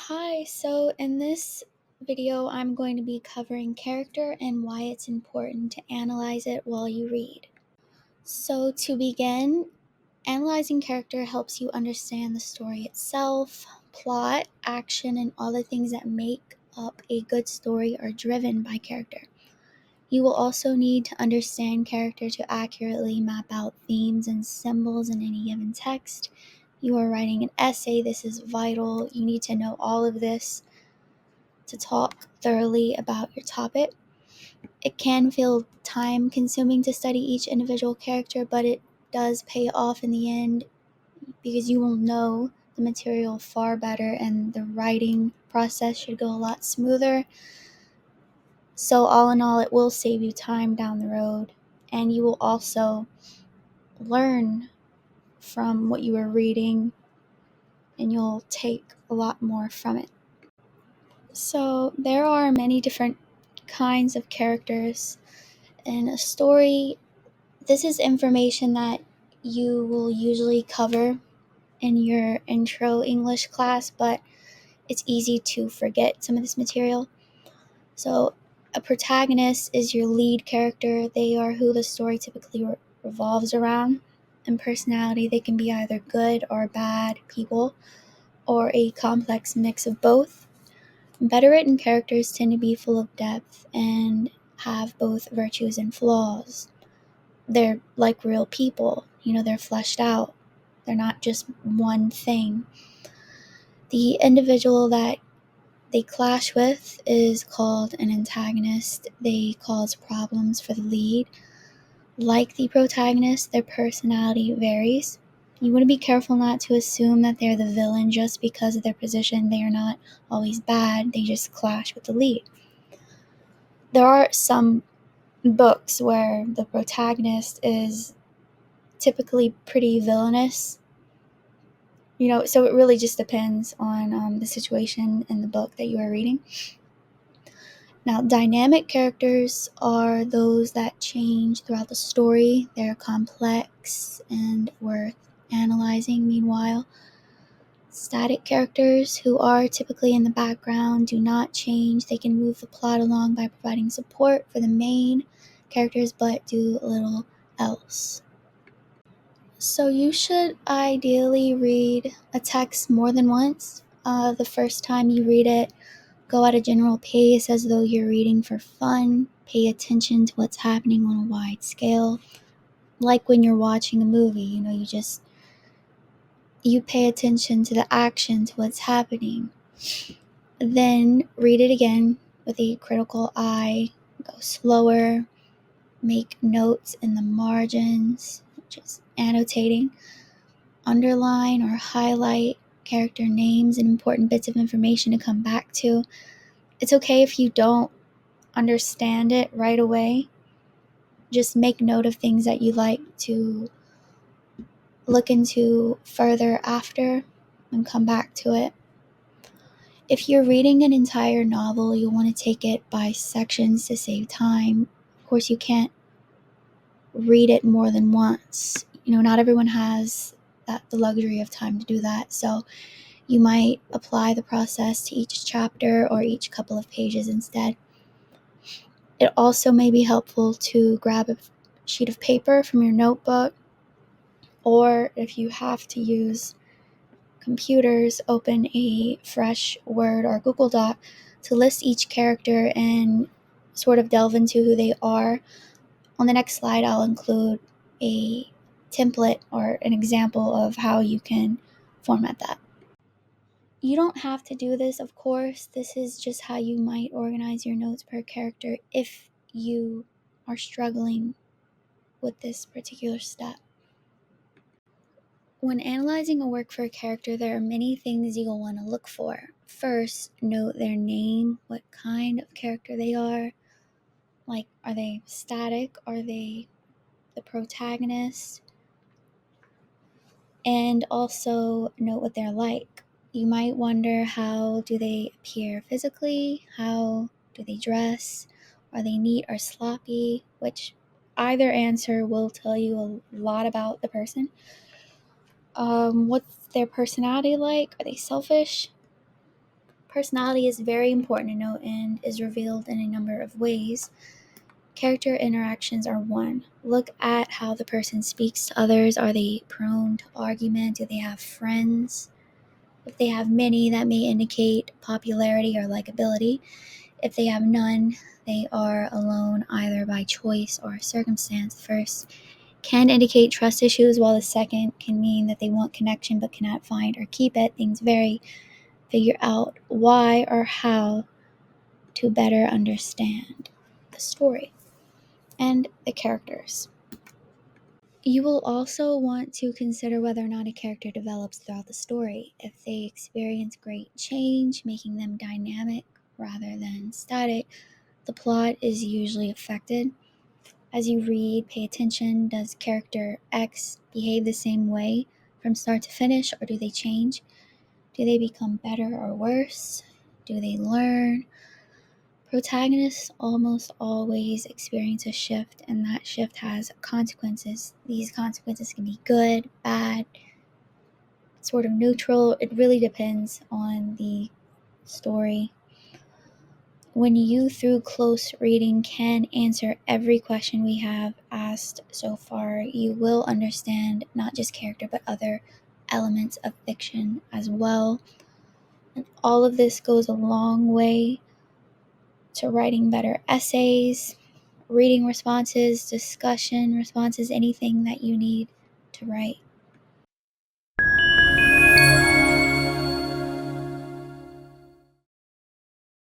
Hi, so in this video, I'm going to be covering character and why it's important to analyze it while you read. So, to begin, analyzing character helps you understand the story itself, plot, action, and all the things that make up a good story are driven by character. You will also need to understand character to accurately map out themes and symbols in any given text. You are writing an essay, this is vital. You need to know all of this to talk thoroughly about your topic. It can feel time consuming to study each individual character, but it does pay off in the end because you will know the material far better and the writing process should go a lot smoother. So, all in all, it will save you time down the road, and you will also learn from what you are reading and you'll take a lot more from it. So, there are many different kinds of characters in a story. This is information that you will usually cover in your intro English class, but it's easy to forget some of this material. So, a protagonist is your lead character. They are who the story typically revolves around. In personality, they can be either good or bad people, or a complex mix of both. Better written characters tend to be full of depth and have both virtues and flaws. They're like real people, they're fleshed out. They're not just one thing. The individual that they clash with is called an antagonist. They cause problems for the lead. Like the protagonist, their personality varies. You want to be careful not to assume that they're the villain just because of their position. They are not always bad, they just clash with the lead. There are some books where the protagonist is typically pretty villainous. So it really just depends on the situation in the book that you are reading. Now, dynamic characters are those that change throughout the story. They're complex and worth analyzing. Meanwhile, static characters, who are typically in the background, do not change. They can move the plot along by providing support for the main characters, but do little else. So you should ideally read a text more than once. The first time you read it, go at a general pace as though you're reading for fun. Pay attention to what's happening on a wide scale. Like when you're watching a movie, you pay attention to the action, to what's happening. Then read it again with a critical eye. Go slower. Make notes in the margins, which is annotating. Underline or highlight character names and important bits of information to come back to. It's okay if you don't understand it right away. Just make note of things that you'd like to look into further after and come back to it. If you're reading an entire novel, you'll want to take it by sections to save time. Of course, you can't read it more than once. Not everyone has the luxury of time to do that. So you might apply the process to each chapter or each couple of pages instead. It also may be helpful to grab a sheet of paper from your notebook, or if you have to use computers, open a fresh Word or Google Doc to list each character and sort of delve into who they are. On the next slide, I'll include a template or an example of how you can format that. You don't have to do this, of course. This is just how you might organize your notes per character if you are struggling with this particular step. When analyzing a work for a character, there are many things you'll want to look for. First, note their name, what kind of character they are. Like, are they static? Are they the protagonist? And also note what they're like. You might wonder, how do they appear physically? How do they dress? Are they neat or sloppy? Which either answer will tell you a lot about the person. What's their personality like? Are they selfish? personality is very important to note and is revealed in a number of ways. Character interactions are one. Look at how the person speaks to others. Are they prone to argument? Do they have friends? If they have many, that may indicate popularity or likability. If they have none, they are alone either by choice or circumstance. The first can indicate trust issues, while the second can mean that they want connection but cannot find or keep it. Things vary. Figure out why or how to better understand the story and the characters. You will also want to consider whether or not a character develops throughout the story. If they experience great change, making them dynamic rather than static, the plot is usually affected. As you read, pay attention. Does character X behave the same way from start to finish, or do they change? Do they become better or worse? Do they learn? Protagonists almost always experience a shift, and that shift has consequences. These consequences can be good, bad, sort of neutral. It really depends on the story. When you, through close reading, can answer every question we have asked so far, you will understand not just character but other elements of fiction as well. And all of this goes a long way to writing better essays, reading responses, discussion responses, anything that you need to write.